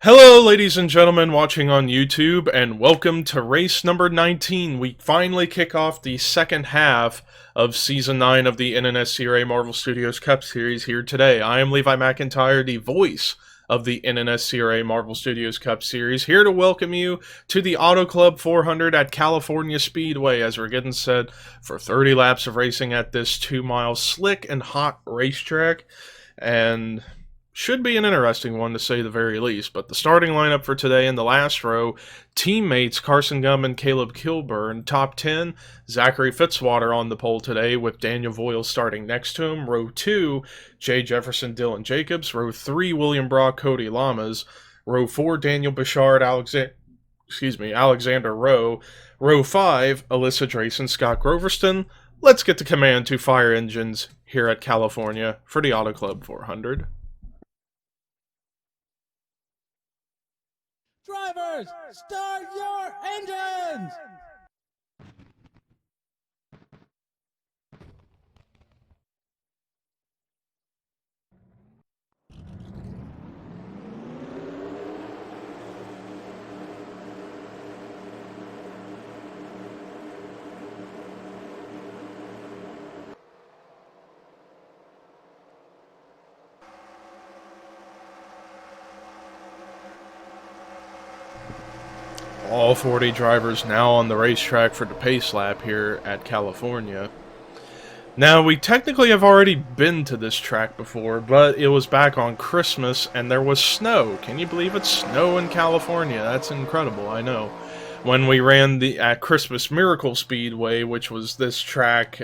Hello, ladies and gentlemen watching on YouTube, and welcome to race number 19. We finally kick off the second half of Season 9 of the NNSCRA Marvel Studios Cup Series here today. I am Levi McIntyre, the voice of the NNSCRA Marvel Studios Cup Series, here to welcome you to the Auto Club 400 at California Speedway as we're getting set for 30 laps of racing at this 2-mile slick and hot racetrack. And should be an interesting one to say the very least, but the starting lineup for today in the last row, teammates Carson Gum and Caleb Kilburn. Top 10, Zachary Fitzwater on the pole today with Daniel Voyle starting next to him. Row 2, Jay Jefferson, Dylan Jacobs. Row 3, William Brock, Cody Lamas. Row 4, Daniel Bouchard, Alexander Rowe. Row 5, Alyssa Drayson, Scott Groverston. Let's get the command to fire engines here at California for the Auto Club 400. Drivers, start your engines! All 40 drivers now on the racetrack for the pace lap here at California. Now, we technically have already been to this track before, but it was back on Christmas and there was snow. Can you believe it? Snow in California. That's incredible, I know. When we ran at Christmas Miracle Speedway, which was this track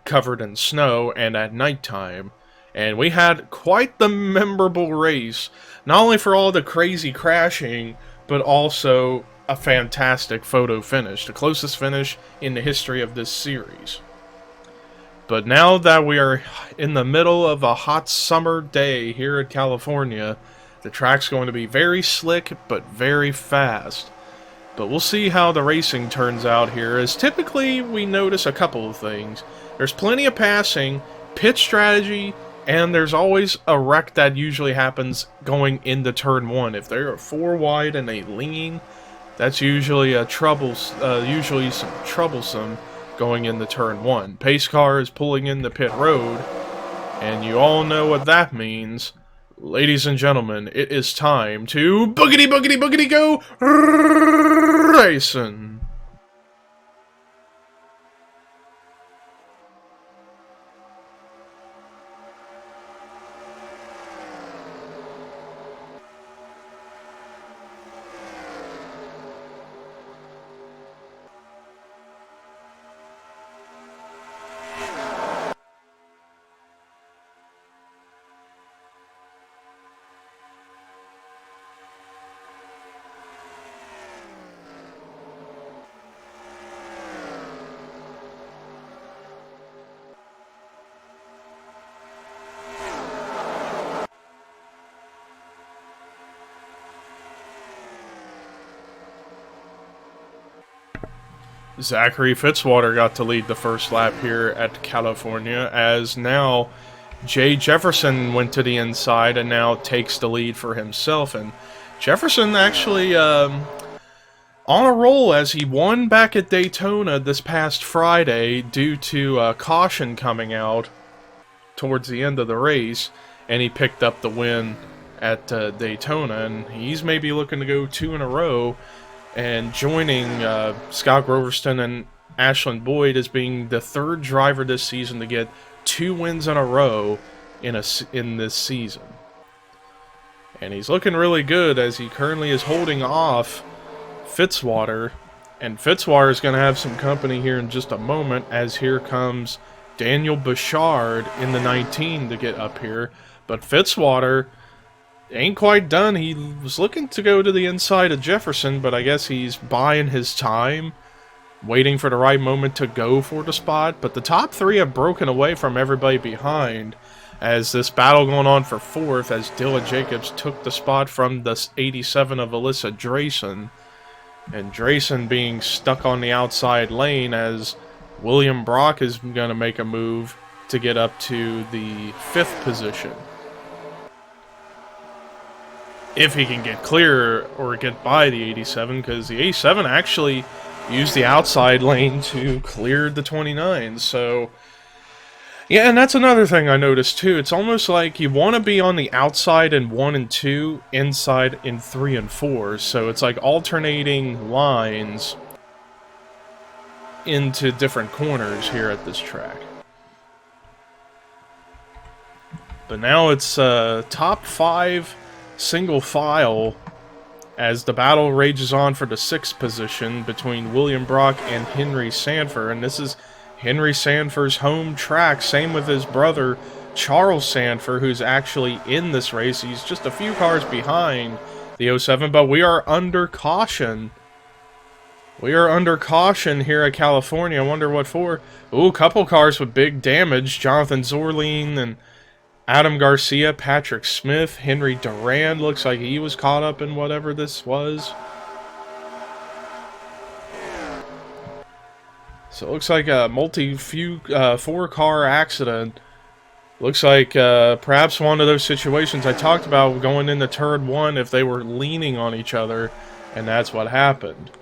covered in snow and at nighttime. And we had quite the memorable race, not only for all the crazy crashing, but also a fantastic photo finish, the closest finish in the history of this series. But now that we are in the middle of a hot summer day here in California, the track's going to be very slick but very fast. But we'll see how the racing turns out here, as typically we notice a couple of things. There's plenty of passing, pit strategy, and there's always a wreck that usually happens going into turn 1. If they're 4 wide and they lean, that's usually usually some troublesome going into turn 1. Pace car is pulling in the pit road, and you all know what that means. Ladies and gentlemen, it is time to boogity boogity boogity go racing. Zachary Fitzwater got to lead the first lap here at California, as now Jay Jefferson went to the inside and now takes the lead for himself. And Jefferson actually on a roll, as he won back at Daytona this past Friday due to caution coming out towards the end of the race, and he picked up the win at Daytona, and he's maybe looking to go 2 in a row. And joining Scott Groverston and Ashlyn Boyd as being the 3rd driver this season to get 2 wins in a row in this season. And he's looking really good, as he currently is holding off Fitzwater. And Fitzwater is going to have some company here in just a moment, as here comes Daniel Bouchard in the 19 to get up here. But Fitzwater ain't quite done. He was looking to go to the inside of Jefferson, but I guess he's buying his time, waiting for the right moment to go for the spot. But the top 3 have broken away from everybody behind, as this battle going on for 4th, as Dylan Jacobs took the spot from the 87 of Alyssa Drayson. And Drayson being stuck on the outside lane, as William Brock is going to make a move to get up to the 5th position. if he can get clear or get by the 87, because the 87 actually used the outside lane to clear the 29. So, yeah, and that's another thing I noticed too. It's almost like you want to be on the outside in 1 and 2, inside in 3 and 4. So it's like alternating lines into different corners here at this track. But now it's top 5 single file as the battle rages on for the 6th position between William Brock and Henry Sanford. And this is Henry Sanford's home track. Same with his brother Charles Sanford, who's actually in this race. He's just a few cars behind the 07, but we are under caution. We are under caution here at California. I wonder what for. Ooh, a couple cars with big damage. Jonathan Zorleen and Adam Garcia, Patrick Smith, Henry Durand. Looks like he was caught up in whatever this was. So it looks like a four-car accident. Looks like perhaps one of those situations I talked about going into turn 1 if they were leaning on each other, and that's what happened.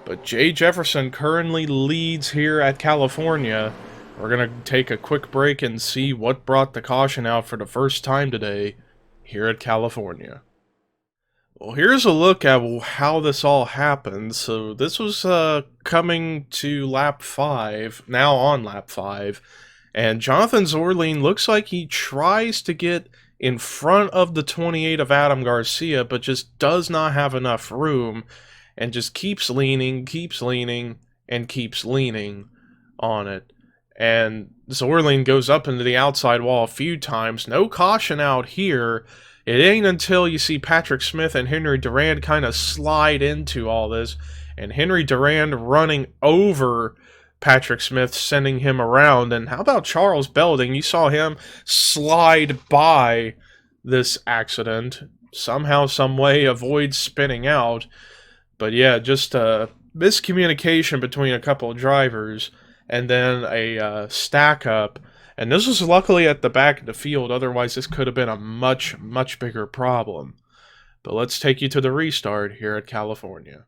But Jefferson currently leads here at California. We're going to take a quick break and see what brought the caution out for the first time today here at California. Well, here's a look at how this all happened. So this was coming to lap 5, now on lap 5. And Jonathan Zorleen looks like he tries to get in front of the 28 of Adam Garcia, but just does not have enough room. And just keeps leaning, and keeps leaning on it. And Zorleen goes up into the outside wall a few times. No caution out here. It ain't until you see Patrick Smith and Henry Durand kind of slide into all this. And Henry Durand running over Patrick Smith, sending him around. And how about Charles Belding? You saw him slide by this accident. Somehow, some way, avoid spinning out. But yeah, just a miscommunication between a couple of drivers. And then a stack up. And this was luckily at the back of the field. Otherwise, this could have been a much, much bigger problem. But let's take you to the restart here at California.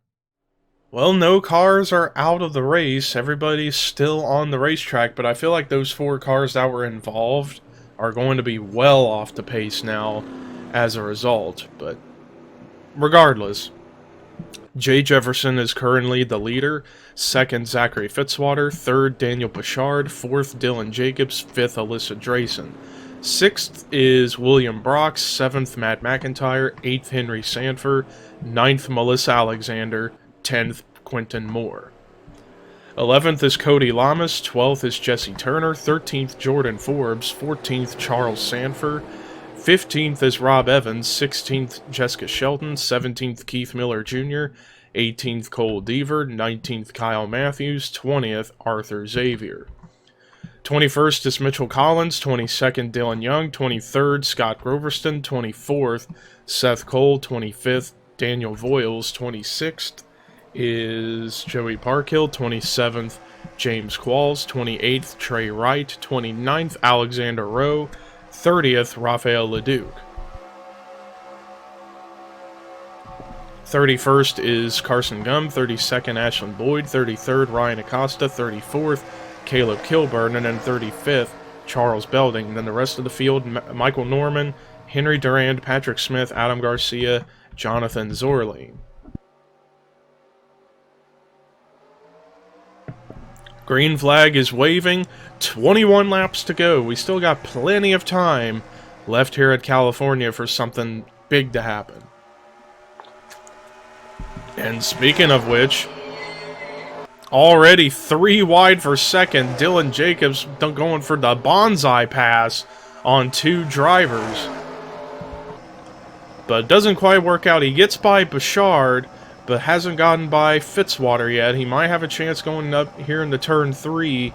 Well, no cars are out of the race. Everybody's still on the racetrack. But I feel like those 4 cars that were involved are going to be well off the pace now as a result. But regardless, Jefferson is currently the leader, 2nd Zachary Fitzwater, 3rd Daniel Bouchard, 4th Dylan Jacobs, 5th Alyssa Drayson. 6th is William Brock, 7th Matt McIntyre, 8th Henry Sanford, 9th Melissa Alexander, 10th Quentin Moore. 11th is Cody Lamas, 12th is Jesse Turner, 13th Jordan Forbes, 14th Charles Sanford, 15th is Rob Evans, 16th Jessica Shelton, 17th Keith Miller Jr., 18th Cole Deaver, 19th Kyle Matthews, 20th Arthur Xavier. 21st is Mitchell Collins, 22nd Dylan Young, 23rd Scott Groverston, 24th Seth Cole, 25th Daniel Voiles, 26th is Joey Parkhill, 27th James Qualls, 28th Trey Wright, 29th Alexander Rowe, 30th, Rafael Leduc. 31st is Carson Gum, 32nd, Ashlyn Boyd, 33rd, Ryan Acosta, 34th, Caleb Kilburn, and then 35th, Charles Belding. And then the rest of the field, Michael Norman, Henry Durand, Patrick Smith, Adam Garcia, Jonathan Zorleen. Green flag is waving. 21 laps to go. We still got plenty of time left here at California for something big to happen. And speaking of which, already 3 wide for 2nd. Dylan Jacobs going for the bonsai pass on 2 drivers. But it doesn't quite work out. He gets by Bouchard, but hasn't gotten by Fitzwater yet. He might have a chance going up here in the turn 3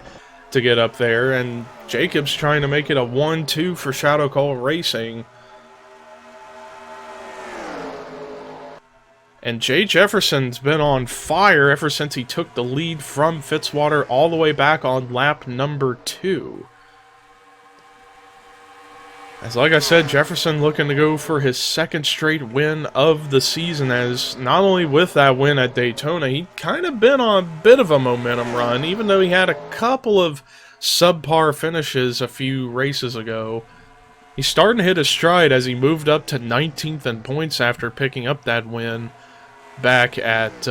to get up there. And Jacobs trying to make it a 1-2 for Shadow Call Racing. And Jefferson's been on fire ever since he took the lead from Fitzwater all the way back on lap number 2. As like I said, Jefferson looking to go for his second straight win of the season, as not only with that win at Daytona, he kind of been on a bit of a momentum run, even though he had a couple of subpar finishes a few races ago. He's starting to hit his stride as he moved up to 19th in points after picking up that win back at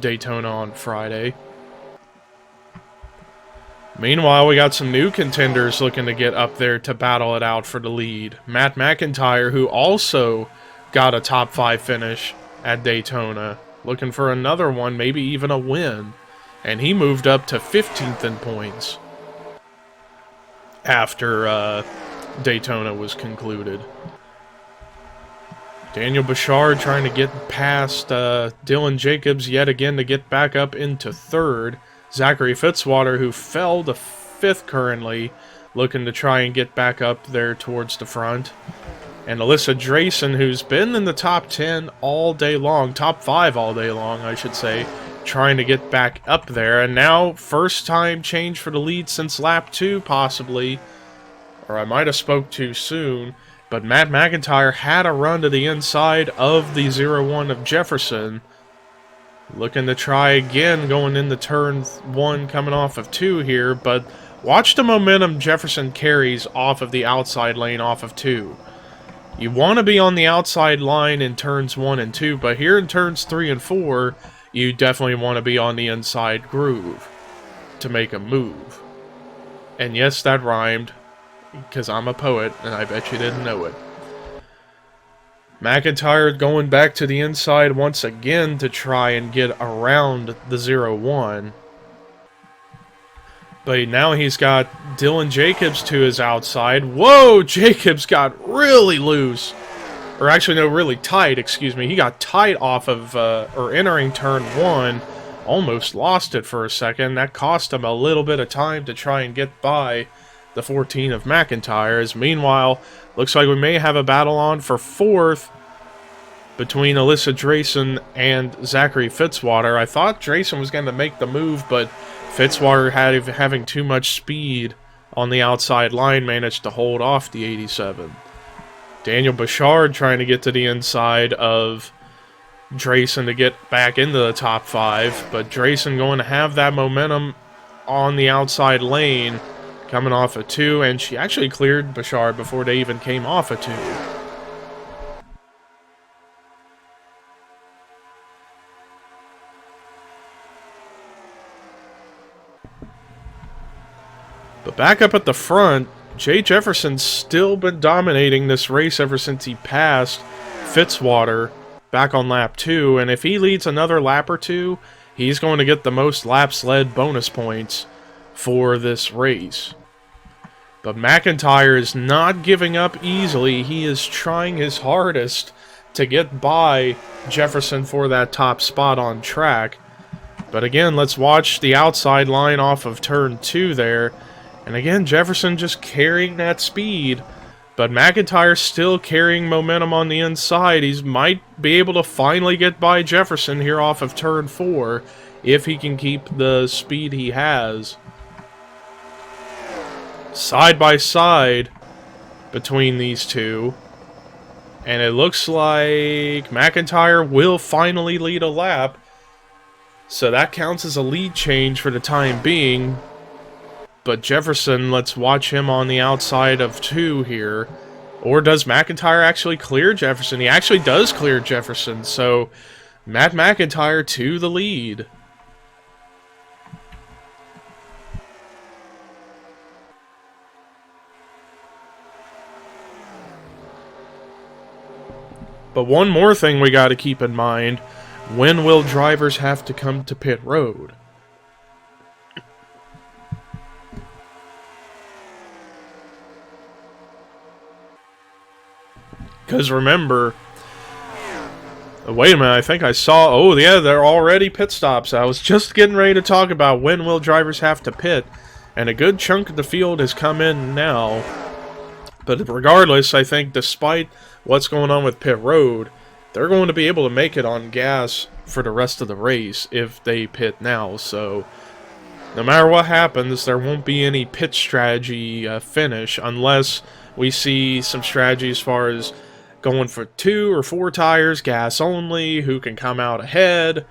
Daytona on Friday. Meanwhile, we got some new contenders looking to get up there to battle it out for the lead. Matt McIntyre, who also got a top 5 finish at Daytona, looking for another one, maybe even a win. And he moved up to 15th in points after Daytona was concluded. Daniel Bouchard trying to get past Dylan Jacobs yet again to get back up into 3rd. Zachary Fitzwater, who fell to 5th currently, looking to try and get back up there towards the front. And Alyssa Drayson, who's been in the top 10 all day long, top 5 all day long, I should say, trying to get back up there. And now, first time change for the lead since lap 2, possibly. Or I might have spoke too soon. But Matt McIntyre had a run to the inside of the 0-1 of Jefferson. Looking to try again going into turn 1 coming off of 2 here, but watch the momentum Jefferson carries off of the outside lane off of 2. You want to be on the outside line in turns 1 and 2, but here in turns 3 and 4, you definitely want to be on the inside groove to make a move. And yes, that rhymed, because I'm a poet, and I bet you didn't know it. McIntyre going back to the inside once again to try and get around the 0-1. But now he's got Dylan Jacobs to his outside. Whoa! Jacobs got really loose. Or actually, no, really tight, excuse me. He got tight off of, or entering turn 1. Almost lost it for a second. That cost him a little bit of time to try and get by the 14 of McIntyre. As meanwhile, looks like we may have a battle on for 4th between Alyssa Drayson and Zachary Fitzwater. I thought Drayson was going to make the move, but Fitzwater, having too much speed on the outside line, managed to hold off the 87. Daniel Bouchard trying to get to the inside of Drayson to get back into the top 5, but Drayson going to have that momentum on the outside lane coming off of 2, and she actually cleared Bouchard before they even came off of 2. But back up at the front, Jay Jefferson's still been dominating this race ever since he passed Fitzwater back on lap 2, and if he leads another lap or 2, he's going to get the most laps led bonus points for this race. But McIntyre is not giving up easily. He is trying his hardest to get by Jefferson for that top spot on track. But again, let's watch the outside line off of turn 2 there. And again, Jefferson just carrying that speed. But McIntyre still carrying momentum on the inside. He might be able to finally get by Jefferson here off of turn 4 if he can keep the speed he has. Side by side between these two. And it looks like McIntyre will finally lead a lap. So that counts as a lead change for the time being. But Jefferson, let's watch him on the outside of 2 here. Or does McIntyre actually clear Jefferson? He actually does clear Jefferson. So Matt McIntyre to the lead. But one more thing we got to keep in mind. When will drivers have to come to pit road? Because remember... Wait a minute, I think I saw... Oh, yeah, they're already pit stops. I was just getting ready to talk about when will drivers have to pit. And a good chunk of the field has come in now. But regardless, I think despite what's going on with pit road, they're going to be able to make it on gas for the rest of the race if they pit now. So No matter what happens, there won't be any pit strategy finish unless we see some strategy as far as going for 2 or 4 tires, gas only, who can come out ahead.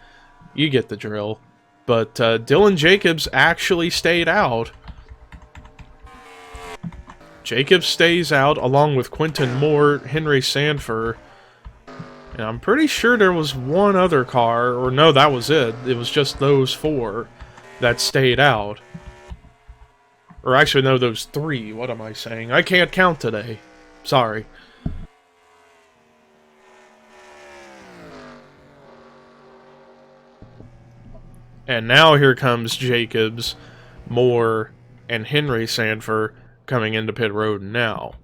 You get the drill. But Dylan Jacobs actually stayed out. Jacobs stays out along with Quentin Moore, Henry Sanford. And I'm pretty sure there was one other car, or no, that was it. It was just those 4 that stayed out. Or actually, no, those 3. What am I saying? I can't count today. Sorry. And now here comes Jacobs, Moore, and Henry Sanford coming into pit road now.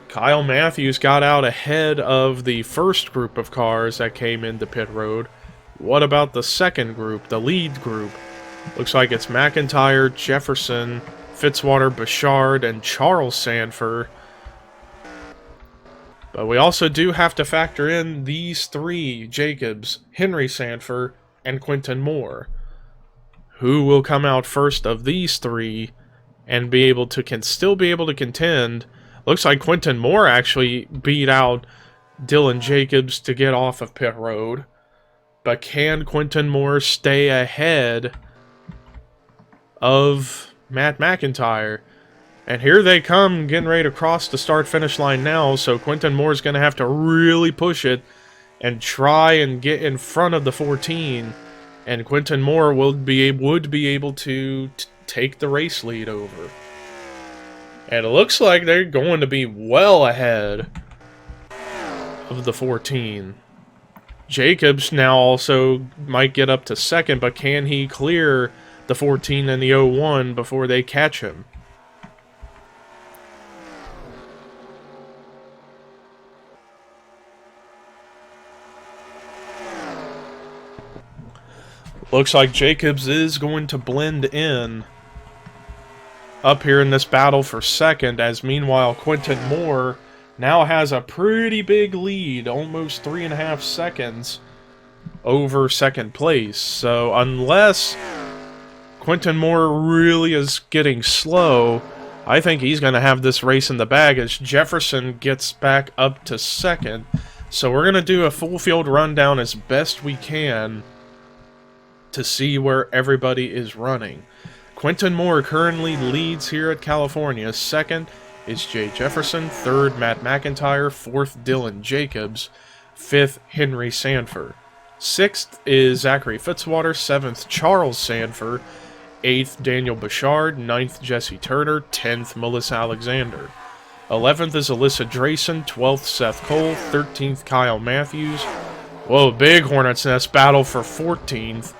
Kyle Matthews got out ahead of the first group of cars that came into pit road. What about the second group, the lead group? Looks like it's McIntyre, Jefferson, Fitzwater, Bouchard, and Charles Sanford. But we also do have to factor in these 3, Jacobs, Henry Sanford, and Quentin Moore. Who will come out first of these 3 and be able to still be able to contend? Looks like Quentin Moore actually beat out Dylan Jacobs to get off of pit road. But can Quentin Moore stay ahead of Matt McIntyre? And here they come, getting ready to cross the start-finish line now, so Quentin Moore's going to have to really push it and try and get in front of the 14. And Quentin Moore would be able to take the race lead over. And it looks like they're going to be well ahead of the 14. Jacobs now also might get up to second, but can he clear the 14 and the 01 before they catch him? Looks like Jacobs is going to blend in up here in this battle for second, as meanwhile Quentin Moore now has a pretty big lead, almost 3.5 seconds over second place. So unless Quentin Moore really is getting slow, I think he's going to have this race in the bag as Jefferson gets back up to second. So we're going to do a full field rundown as best we can to see where everybody is running. Quentin Moore currently leads here at California. Second is Jay Jefferson. Third, Matt McIntyre. Fourth, Dylan Jacobs. Fifth, Henry Sanford. Sixth is Zachary Fitzwater. Seventh, Charles Sanford. Eighth, Daniel Bouchard. Ninth, Jesse Turner. 10th, Melissa Alexander. 11th is Alyssa Drayson. 12th, Seth Cole. 13th, Kyle Matthews. Whoa, big Hornet's Nest battle for 14th.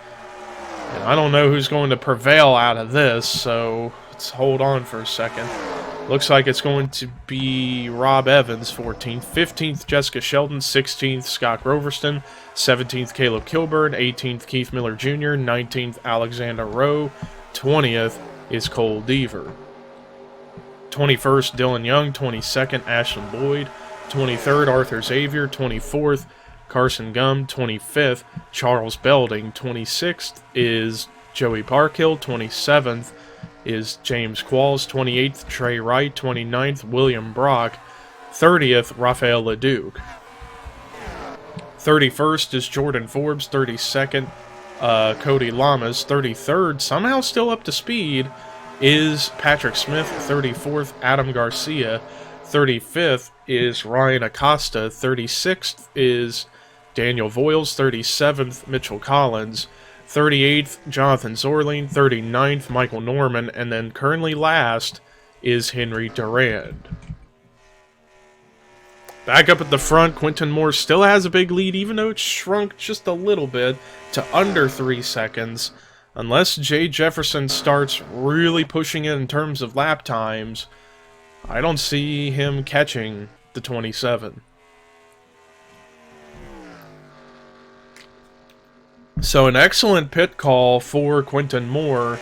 And I don't know who's going to prevail out of this, so let's hold on for a second. Looks like it's going to be Rob Evans, 14th. 15th, Jessica Sheldon. 16th, Scott Groverston. 17th, Caleb Kilburn. 18th, Keith Miller Jr. 19th, Alexander Rowe. 20th is Cole Deaver. 21st, Dylan Young. 22nd, Ashlyn Lloyd. 23rd, Arthur Xavier. 24th, Carson Gum. 25th, Charles Belding. 26th is Joey Parkhill. 27th is James Qualls. 28th, Trey Wright. 29th, William Brock. 30th, Rafael Leduc. 31st is Jordan Forbes. 32nd, Cody Lamas. 33rd, somehow still up to speed, is Patrick Smith. 34th, Adam Garcia. 35th is Ryan Acosta. 36th is Daniel Voiles. 37th, Mitchell Collins. 38th, Jonathan Zorling. 39th, Michael Norman. And then currently last is Henry Durand. Back up at the front, Quentin Moore still has a big lead, even though it's shrunk just a little bit to under 3 seconds. Unless Jay Jefferson starts really pushing it in terms of lap times, I don't see him catching the 27. So an excellent pit call for Quentin Moore.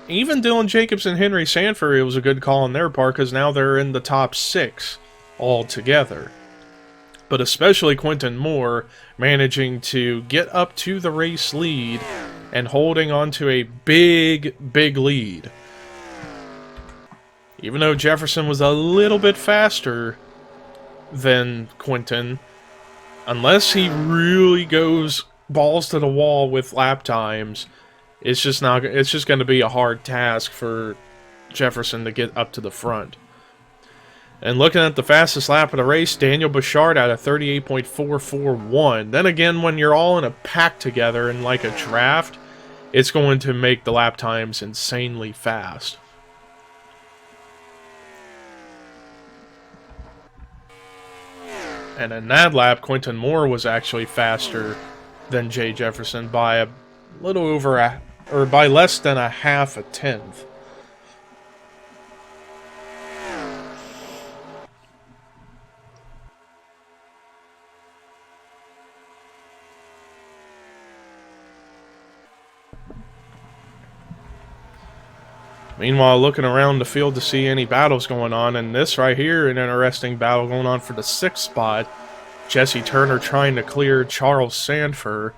Even Dylan Jacobs and Henry Sanford, it was a good call on their part because now they're in the top 6 altogether. But especially Quentin Moore managing to get up to the race lead and holding on to a big lead. Even though Jefferson was a little bit faster than Quentin, unless he really goes balls to the wall with lap times, it's just going to be a hard task for Jefferson to get up to the front. And looking at the fastest lap of the race, Daniel Bouchard at a 38.441. Then again, when you're all in a pack together in like a draft, it's going to make the lap times insanely fast. And in that lap, Quentin Moore was actually faster than Jay Jefferson by a little over by less than a half a tenth. Meanwhile, looking around the field to see any battles going on, and this right here, an interesting battle going on for the 6th spot. Jesse Turner trying to clear Charles Sanford.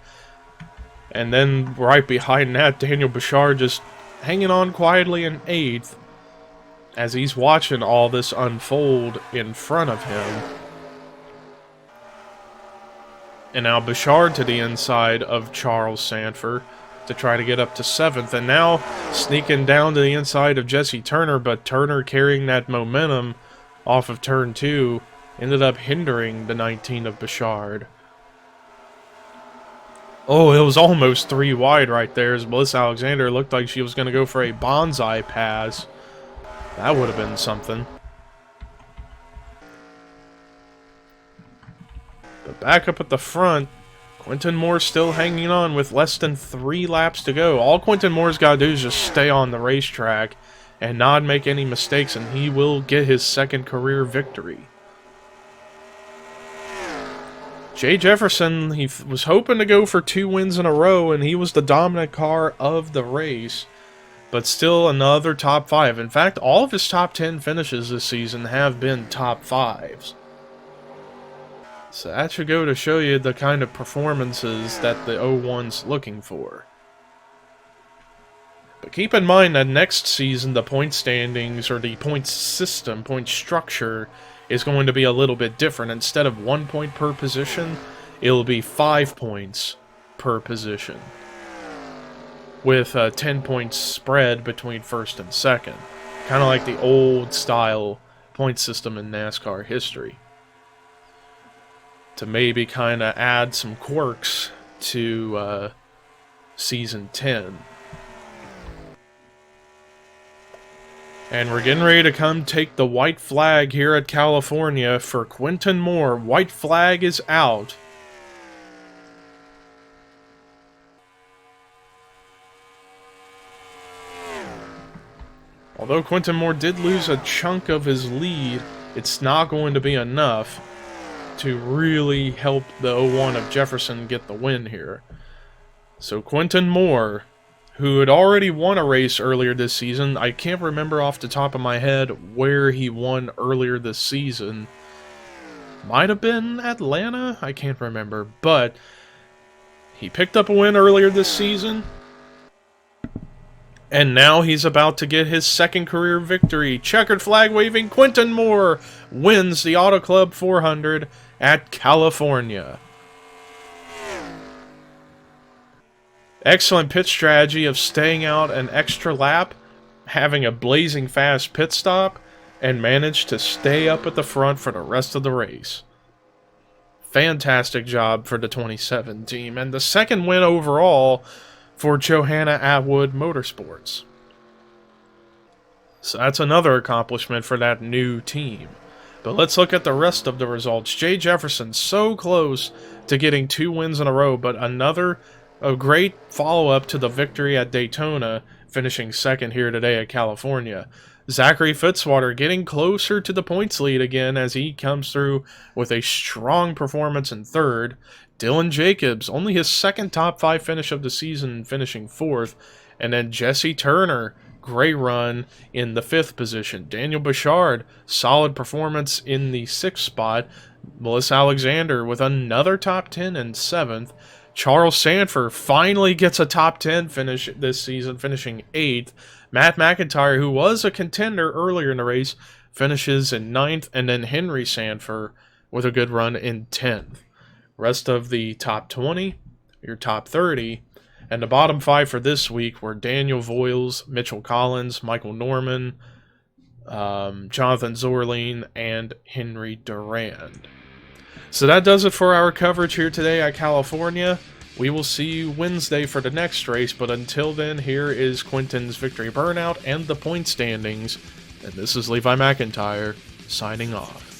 And then right behind that, Daniel Bouchard just hanging on quietly in 8th as he's watching all this unfold in front of him. And now Bouchard to the inside of Charles Sanford to try to get up to 7th, and now sneaking down to the inside of Jesse Turner, but Turner carrying that momentum off of turn 2 ended up hindering the 19 of Bouchard. Oh, it was almost 3 wide right there as Melissa Alexander looked like she was going to go for a bonsai pass. That would have been something. But back up at the front, Quentin Moore still hanging on with less than 3 laps to go. All Quentin Moore's got to do is just stay on the racetrack and not make any mistakes, and he will get his 2nd career victory. Jay Jefferson, he was hoping to go for 2 wins in a row, and he was the dominant car of the race. But still another top 5. In fact, all of his top 10 finishes this season have been top 5s. So that should go to show you the kind of performances that the 01's looking for. But keep in mind that next season the point standings, or the point system, point structure, is going to be a little bit different. Instead of 1 point per position, it'll be 5 points per position, with a 10-point spread between 1st and 2nd. Kind of like the old style point system in NASCAR history. To maybe kind of add some quirks to Season 10. And we're getting ready to come take the white flag here at California for Quentin Moore. White flag is out. Although Quentin Moore did lose a chunk of his lead, it's not going to be enough to really help the 01 of Jefferson get the win here. So Quentin Moore, who had already won a race earlier this season, I can't remember off the top of my head where he won earlier this season. Might have been Atlanta? I can't remember. But he picked up a win earlier this season, and now he's about to get his 2nd career victory. Checkered flag waving, Quentin Moore wins the Auto Club 400 at California. Excellent pit strategy of staying out an extra lap, having a blazing fast pit stop, and managed to stay up at the front for the rest of the race. Fantastic job for the 27 team, and the 2nd win overall for Johanna Atwood Motorsports. So that's another accomplishment for that new team. But let's look at the rest of the results. Jay Jefferson so close to getting 2 wins in a row, but a great follow-up to the victory at Daytona, finishing 2nd here today at California. Zachary Fitzwater getting closer to the points lead again as he comes through with a strong performance in 3rd. Dylan Jacobs, only his 2nd top 5 finish of the season, finishing 4th. And then Jesse Turner, great run in the 5th position. Daniel Bouchard, solid performance in the 6th spot. Melissa Alexander with another top 10 in 7th. Charles Sanford finally gets a top 10 finish this season, finishing 8th. Matt McIntyre, who was a contender earlier in the race, finishes in 9th. And then Henry Sanford with a good run in 10th. Rest of the top 20, your top 30, and the bottom 5 for this week were Daniel Voiles, Mitchell Collins, Michael Norman, Jonathan Zorline, and Henry Durand. So that does it for our coverage here today at California. We will see you Wednesday for the next race, but until then, here is Quentin's victory burnout and the point standings. And this is Levi McIntyre signing off.